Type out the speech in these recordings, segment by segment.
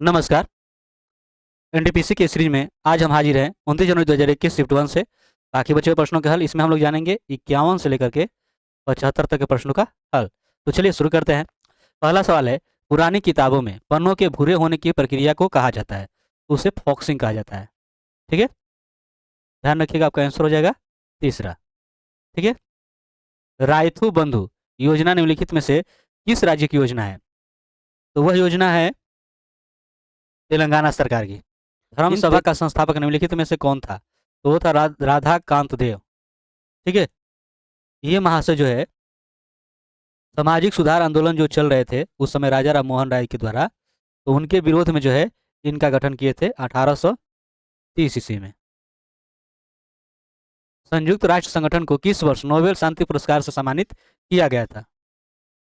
नमस्कार। एनटीपीसी की सीरीज में आज हम हाजिर हैं 29 जनवरी 2021 शिफ्ट 1 से। बाकी बचे हुए प्रश्नों के हल इसमें हम लोग जानेंगे 51 से लेकर के 75 तक के प्रश्नों का हल। तो चलिए शुरू करते हैं। पहला सवाल है, पुरानी किताबों में पन्नों के भूरे होने की प्रक्रिया को कहा जाता है? तो उसे फॉक्सिंग कहा जाता है। ठीक है, ध्यान रखिएगा, आपका आंसर हो जाएगा तीसरा। ठीक है, रायथू बंधु योजना निम्नलिखित में से किस राज्य की योजना है? तो वह योजना है तेलंगाना सरकार की। धर्म सभा का संस्थापक निम्नलिखित में से कौन था? तो वो था राधा कांत देव। ठीक है, ये महाशय जो है सामाजिक सुधार आंदोलन जो चल रहे थे उस समय राजा राम मोहन राय के द्वारा, तो उनके विरोध में जो है इनका गठन किए थे 1830 ईस्वी में। संयुक्त राष्ट्र संगठन को किस वर्ष नोबेल शांति पुरस्कार से सम्मानित किया गया था?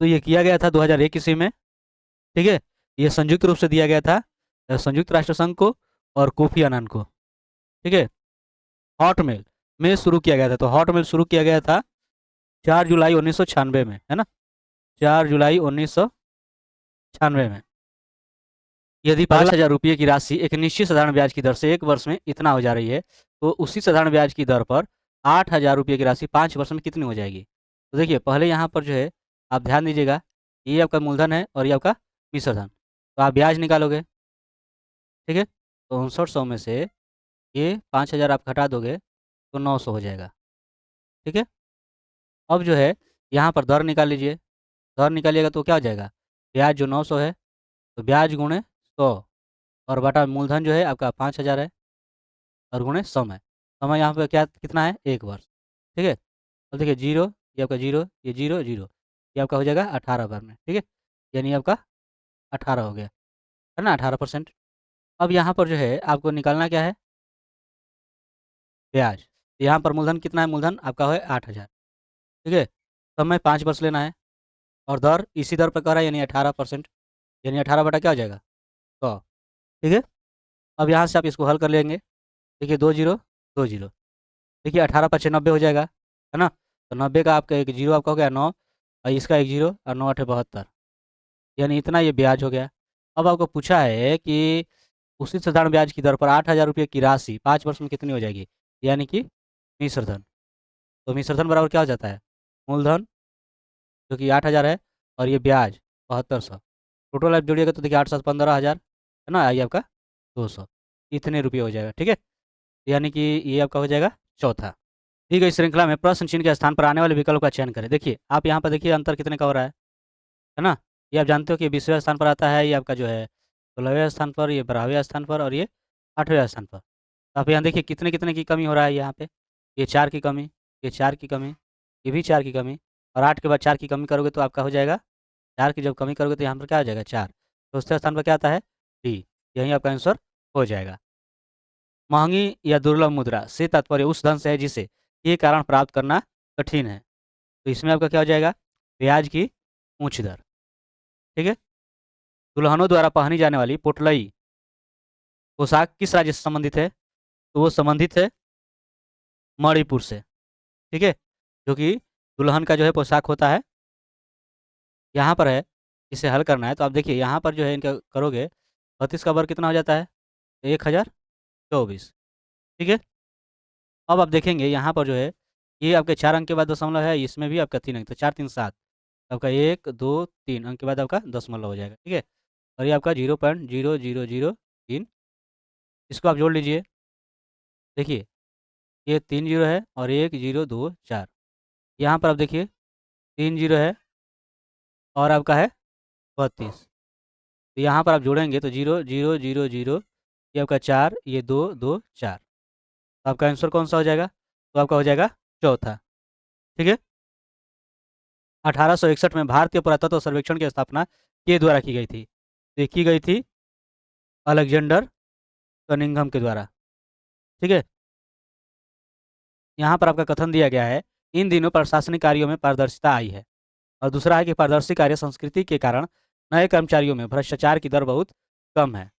तो ये किया गया था 2001 ईस्वी में। ठीक है, ये संयुक्त रूप से दिया गया था संयुक्त राष्ट्र संघ को और कोफी अनान को। ठीक है, हॉटमेल में शुरू किया गया था। तो हॉटमेल शुरू किया गया था 4 जुलाई 1996 में, है ना, 4 जुलाई 1996 में। यदि 5,000 रुपये की राशि एक निश्चित साधारण ब्याज की दर से एक वर्ष में इतना हो जा रही है, तो उसी साधारण ब्याज की दर पर 8,000 रुपये की राशि 5 वर्ष में कितनी हो जाएगी? तो देखिए, पहले यहाँ पर जो है आप ध्यान दीजिएगा, ये आपका मूलधन है और ये आपका मिश्र धन। तो आप ब्याज निकालोगे। ठीक है, तो 5900 में से ये 5,000 आप घटा दोगे तो 900 हो जाएगा। ठीक है, अब जो है यहाँ पर दर निकाल लीजिए। दर निकालिएगा तो क्या हो जाएगा? ब्याज जो 900 है, तो ब्याज गुणे 100 और बटा मूलधन जो है आपका 5,000 है और गुणे समय। समय यहाँ पे क्या कितना है? 1 वर्ष। ठीक है, अब देखिए जीरो, ये आपका जीरो, ये जीरो जीरो, ये आपका हो जाएगा 18 बार में। ठीक है, यानी आपका 18 हो गया, है ना, 18%। अब यहाँ पर जो है आपको निकालना क्या है? ब्याज। यहाँ पर मूलधन कितना है? मूलधन आपका है 8,000। ठीक है, समय 5 वर्ष लेना है और दर इसी दर पर कह रहा है यानी 18%, यानी 18 बटा क्या हो जाएगा? 100। ठीक है, अब यहाँ से आप इसको हल कर लेंगे। देखिए 2 जीरो 2 जीरो, देखिए 18 पचे 90 हो जाएगा, है ना। तो 90 का आपका एक जीरो आपका हो गया 9 और इसका एक जीरो और 9 8 72, यानी इतना ये ब्याज हो गया। अब आपको पूछा है कि उसी साधारण ब्याज की दर पर 8,000 रुपये की राशि 5 वर्ष में कितनी हो जाएगी, यानी कि मिश्र धन। तो मिश्र धन बराबर क्या हो जाता है? मूलधन जो कि 8,000 है और ये ब्याज 7200, टोटल आप जोड़िएगा तो देखिए 8 7 15,000, है ना, ये आपका 200, इतने रुपये हो जाएगा। ठीक है, यानी कि ये आपका हो जाएगा चौथा। दी गई श्रृंखला में प्रश्न चिन्ह के स्थान पर आने वाले विकल्प का चयन करें। देखिए आप यहाँ पर देखिए अंतर कितने का हो रहा है ना। ये आप जानते हो कि 20वें स्थान पर आता है, ये आपका जो है 16वें स्थान पर, ये 12वें स्थान पर और ये 8वें स्थान पर। तो आप यहाँ देखिए कितने कितने की कमी हो रहा है यहाँ पे। ये 4 की कमी, ये 4 की कमी, ये भी 4 की कमी, और 8 के बाद 4 की कमी करोगे तो आपका हो जाएगा, 4 की जब कमी करोगे तो यहाँ पर क्या हो जाएगा? 4। तो उसके स्थान पर क्या आता है? डी। यही आपका आंसर हो जाएगा। महंगी या दुर्लभ मुद्रा से तात्पर्य उस धन से है जिसे ये कारण प्राप्त करना कठिन है। तो इसमें आपका क्या हो जाएगा? ब्याज की उच्च दर। ठीक है, दुल्हनों द्वारा पहनी जाने वाली पोटलई पोशाक किस राज्य से संबंधित है? तो वो संबंधित है मणिपुर से। ठीक है, जो कि दुल्हन का जो है पोशाक होता है। यहाँ पर है, इसे हल करना है तो आप देखिए यहाँ पर जो है इनका करोगे 32 का वर्ग कितना हो जाता है? 1024। ठीक है, अब आप देखेंगे यहाँ पर जो है ये आपके 4 अंक के बाद दशमलव है, इसमें भी आपका 3 अंक, तो 4 3 7, आपका 1 2 3 अंक के बाद आपका दशमलव हो जाएगा। ठीक है, और ये आपका 0.0003, इसको आप जोड़ लीजिए। देखिए ये 3 जीरो है और 1 0 2 4, यहाँ पर आप देखिए 3 जीरो है और आपका है 32। तो यहाँ पर आप जोड़ेंगे तो 0 0 0 0, ये आपका 4, ये 2 2 4, तो आपका आंसर कौन सा हो जाएगा? तो आपका हो जाएगा चौथा। ठीक है, 1861 में भारतीय पुरातत्व सर्वेक्षण की स्थापना के द्वारा की गई थी? तो ये की गई थी अलेक्जेंडर कनिंघम के द्वारा। ठीक है, यहाँ पर आपका कथन दिया गया है, इन दिनों प्रशासनिक कार्यों में पारदर्शिता आई है। और दूसरा है कि पारदर्शी कार्य संस्कृति के कारण नए कर्मचारियों में भ्रष्टाचार की दर बहुत कम है।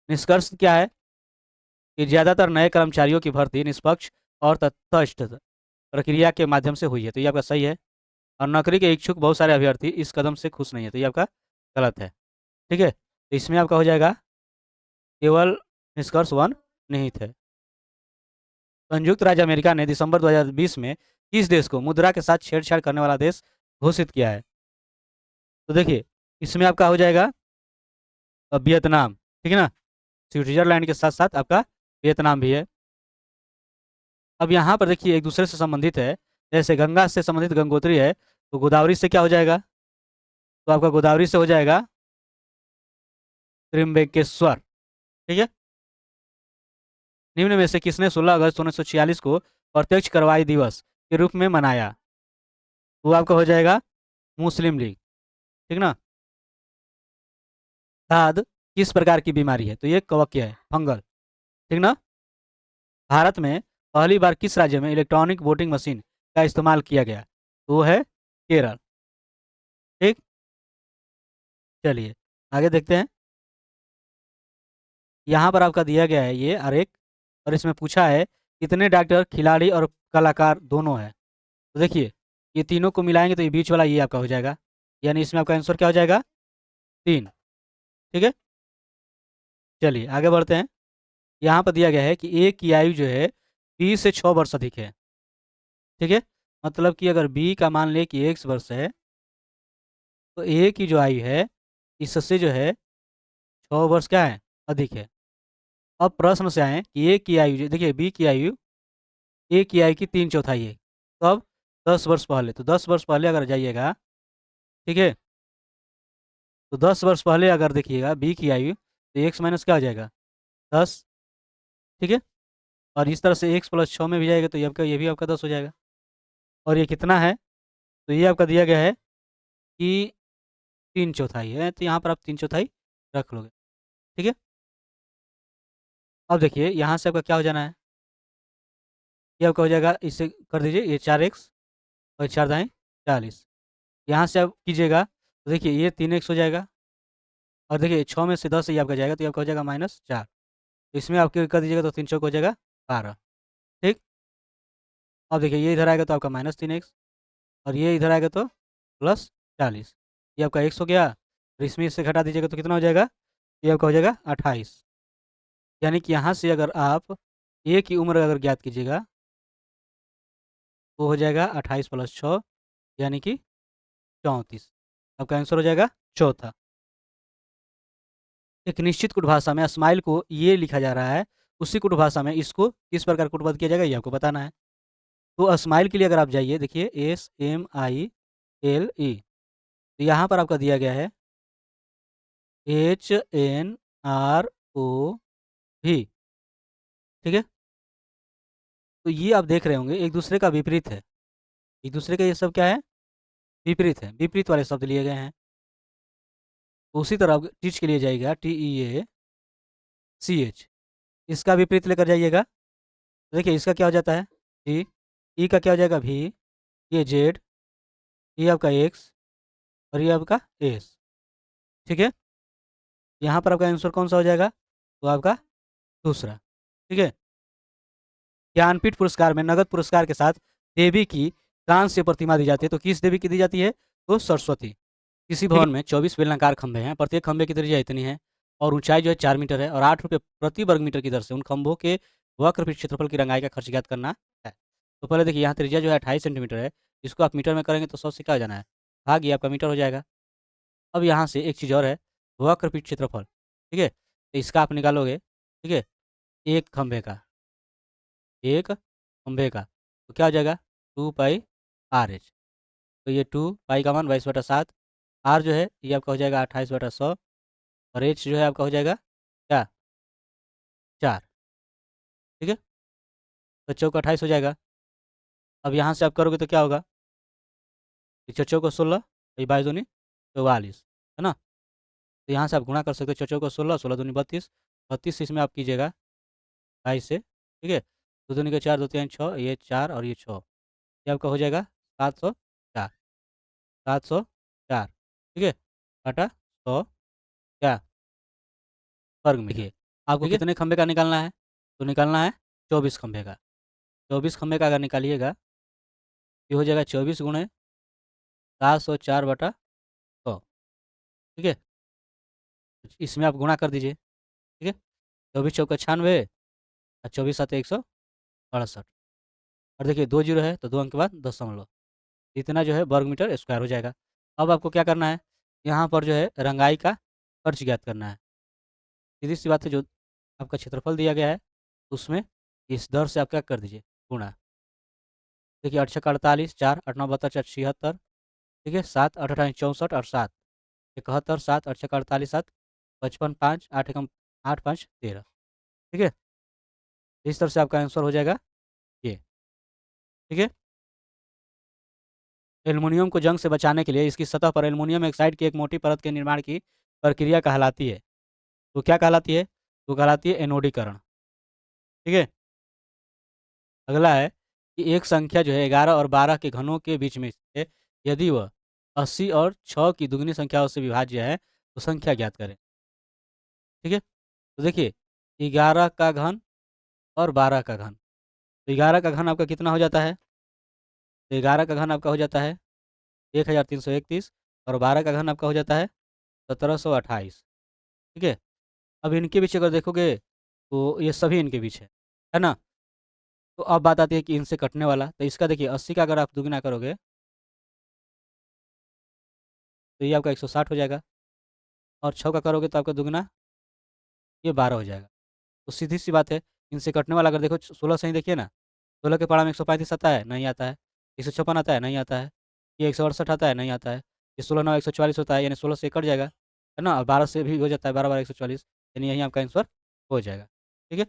निष्कर्ष क्या है कि ज़्यादातर नए कर्मचारियों की भर्ती निष्पक्ष और तटस्थ प्रक्रिया के माध्यम से हुई है। तो ये आपका सही है। और नौकरी के इच्छुक बहुत सारे अभ्यर्थी इस कदम से खुश नहीं है, तो ये आपका गलत है। ठीक है, तो इसमें आपका हो जाएगा केवल निष्कर्ष 1 निहित है। संयुक्त राज्य अमेरिका ने दिसंबर 2020 में किस देश को मुद्रा के साथ छेड़छाड़ करने वाला देश घोषित किया है? तो देखिए, इसमें आपका हो जाएगा वियतनाम, ठीक है ना? स्विट्जरलैंड के साथ साथ आपका वियतनाम भी है। अब यहाँ पर देखिए एक दूसरे से संबंधित है, जैसे गंगा से संबंधित गंगोत्री है, तो गोदावरी से क्या हो जाएगा? तो आपका गोदावरी से हो जाएगा त्रिम्बकेश्वर, ठीक है? निम्न में से किसने 16 अगस्त 1946 को प्रत्यक्ष कार्रवाई दिवस के रूप में मनाया? वो आपका हो जाएगा मुस्लिम लीग, ठीक ना? खाद किस प्रकार की बीमारी है? तो ये कवकीय है, फंगल, ठीक ना? भारत में पहली बार किस राज्य में इलेक्ट्रॉनिक वोटिंग मशीन का इस्तेमाल किया गया? तो वो है केरल, ठीक। चलिए आगे देखते हैं। यहाँ पर आपका दिया गया है ये आरेख, और इसमें पूछा है कितने डॉक्टर, खिलाड़ी और कलाकार दोनों हैं? तो देखिए, ये तीनों को मिलाएंगे तो ये बीच वाला ये आपका हो जाएगा, यानी इसमें आपका आंसर क्या हो जाएगा? 3, ठीक है। चलिए आगे बढ़ते हैं। यहाँ पर दिया गया है कि ए की आयु जो है 20 से 6 वर्ष अधिक है, ठीक है। मतलब कि अगर बी का मान ले कि 1 वर्ष है, तो ए की जो आयु है इससे जो है 6 वर्ष क्या है? अधिक है। अब प्रश्न से आए कि ए की आयु, देखिए बी की आयु, ए की आयु की 3/4 है। तो अब 10 वर्ष पहले, तो 10 वर्ष पहले अगर जाइएगा, ठीक है, तो 10 वर्ष पहले अगर देखिएगा बी की आयु, तो एक्स माइनस क्या हो जाएगा? 10, ठीक है। और इस तरह से एक्स प्लस 6 में भी जाएगा तो ये भी आपका 10 हो जाएगा। और ये कितना है? तो ये आपका दिया गया है कि 3/4 है, तो यहाँ पर आप 3/4 रख लोगे, ठीक है। अब देखिए यहाँ से आपका क्या हो जाना है? ये आपका हो जाएगा, इससे कर दीजिए ये 4x और 4 दाएँ 40। यहाँ से आप कीजिएगा तो देखिए ये 3x हो जाएगा, और देखिए 6 में से 10 ये आपका जाएगा तो ये आपका हो जाएगा -4। इसमें आप कर दीजिएगा तो 3 चौक हो जाएगा 12, ठीक। अब देखिए ये इधर आएगा तो आपका -3x, और ये इधर आएगा तो +40। ये आपका x हो गया, और इसमें इससे घटा दीजिएगा तो कितना हो जाएगा? ये आपका हो जाएगा 28। यानी कि यहाँ से अगर आप a की उम्र अगर ज्ञात कीजिएगा, वो हो जाएगा 28 + 6 यानी कि 34। आपका आंसर हो जाएगा चौथा। एक निश्चित कुट भाषा में स्माइल को ये लिखा जा रहा है, उसी कुट भाषा में इसको किस प्रकार कुटबद्ध किया जाएगा ये आपको बताना है। तो स्माइल के लिए अगर आप जाइए, देखिए SMILE, तो यहाँ पर आपका दिया गया है HNROV, ठीक है। तो ये आप देख रहे होंगे एक दूसरे का विपरीत है, एक दूसरे का ये सब क्या है? विपरीत है, विपरीत वाले शब्द लिए गए हैं। उसी तरह टीच के लिए जाइएगा TEACH, इसका विपरीत लेकर जाइएगा, तो देखिए इसका क्या हो जाता है? T, ई का क्या हो जाएगा? V, ये Z, ये आपका X, और ये आपका S, ठीक है। यहाँ पर आपका आंसर कौन सा हो जाएगा? तो आपका दूसरा, ठीक है। ज्ञानपीठ पुरस्कार में नगद पुरस्कार के साथ देवी की कांस्य प्रतिमा दी जाती है, तो किस देवी की दी जाती है? तो सरस्वती। किसी भवन में 24 बेलनाकार खंभे हैं, प्रत्येक खंभे की त्रिज्या इतनी है और ऊंचाई जो है 4 मीटर है, और 8 रुपये प्रति वर्ग मीटर की दर से उन खंभों के वक्रपीठ क्षेत्रफल की रंगाई का खर्च ज्ञात करना है। तो पहले देखिए यहाँ त्रिज्या जो है 28 सेंटीमीटर है, इसको आप मीटर में करेंगे तो 100 से क्या हो जाना है? भाग, ये आपका मीटर हो जाएगा। अब यहाँ से एक चीज़ और है, वक्रपीठ क्षेत्रफल, ठीक है, तो इसका आप निकालोगे, ठीक है, एक खंभे का, एक खंभे का, तो क्या हो जाएगा? 2πRH। तो ये 2 पाई का मान 22/7, आर जो है ये आपका हो जाएगा 28/100, और एच जो है आपका हो जाएगा क्या? 4, ठीक है। तो चौक 28 हो जाएगा। अब यहाँ से आप करोगे तो क्या होगा? चौचौ को 16, ये 22 दूनी 44, है ना? तो यहाँ से आप गुणा कर सकते हो, चौचौ को 16, 16 दूनी 32, 32 इसमें आप कीजिएगा 22 से, ठीक है। 2 दूनी के 4, 2 3 6, ये 4 और ये 6, ये आपका हो जाएगा 704, 704, ठीक है। बटा 100 क्या? वर्ग मीटर। देखिए आपको कितने खंभे का निकालना है? तो निकालना है 24 खंभे का। 24 खंभे का अगर निकालिएगा, ये हो जाएगा 24 गुणे 704/100, ठीक है। इसमें आप गुणा कर दीजिए, ठीक है। 24 चौका 96 और 24 सात 168। और देखिए 2 जीरो है तो 2 अंक के बाद दशमलव, इतना जो है वर्ग मीटर स्क्वायर हो जाएगा। अब आपको क्या करना है, यहाँ पर जो है रंगाई का खर्च ज्ञात करना है। सीधी सी बात है, जो आपका क्षेत्रफल दिया गया है उसमें इस दर से आप क्या कर दीजिए, गुणा। देखिए 8 छक्का 48, 4 8 9 72 4 76, ठीक है, 7 8 8 64 और 7 71, 7 8 छक्का 48, 7 55, 5 8 एकम 8 5 13, ठीक है। इस तरह से आपका आंसर हो जाएगा ये, ठीक है। एल्युमिनियम को जंग से बचाने के लिए इसकी सतह पर एल्युमिनियम ऑक्साइड की एक मोटी परत के निर्माण की प्रक्रिया कहलाती है। तो क्या कहलाती है? तो कहलाती है एनोडीकरण, ठीक है। अगला है कि एक संख्या जो है 11 और 12 के घनों के बीच में से यदि वह 80 और 6 की दुगनी संख्याओं से विभाज्य है तो संख्या ज्ञात करें, ठीक है। तो देखिए 11 का घन और 12 का घन, तो 11 का घन आपका कितना हो जाता है? तो 11 का घन आपका हो जाता है 1331 और 12 का घन आपका हो जाता है 1728, ठीक है। अब इनके बीच अगर देखोगे तो ये सभी इनके बीच है ना। तो अब बात आती है कि इनसे कटने वाला, तो इसका देखिए 80 का अगर आप दुगना करोगे तो ये आपका 160 हो जाएगा, और 6 का करोगे तो आपका दुगना ये 12 हो जाएगा। तो सीधी सी बात है, इनसे कटने वाला अगर देखो 16 से ही देखिए ना, 16 के पारा में 135 आता है, नहीं आता है। 156 आता है, नहीं आता है। ये 168 आता है, नहीं आता है। ये 16 9 144 होता है, यानी 16 से कट जाएगा, है ना। और 12 से भी हो जाता है, 12 12 144, यानी यही आपका आंसर हो जाएगा, ठीक है।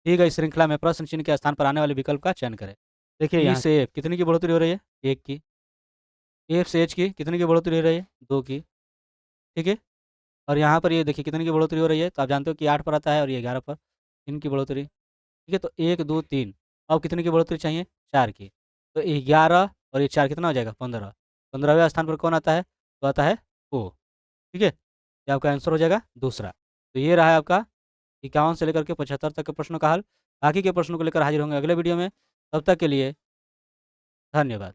दी गई श्रृंखला में प्रश्न चिन्ह के स्थान पर आने वाले विकल्प का चयन करें। देखिए यहाँ से कितनी की बढ़ोतरी हो रही है? 1 की। एफ से एच की कितने की बढ़ोतरी हो रही है? 2 की, ठीक है। और यहाँ पर ये देखिए कितने की बढ़ोतरी हो रही है, तो आप जानते हो कि 8 पर आता है और ये 11 पर, इनकी बढ़ोतरी, ठीक है। तो 1 2 3, अब कितने की बढ़ोतरी चाहिए? 4 की। तो 11 और ये 4 कितना हो जाएगा? 15। 15वें स्थान पर कौन आता है? तो आता है ओ, ठीक है। ये आपका आंसर हो जाएगा दूसरा। तो ये रहा है आपका 51 से लेकर के 75 तक के प्रश्नों का हल। बाकी के प्रश्नों को लेकर हाजिर होंगे अगले वीडियो में। तब तक के लिए धन्यवाद।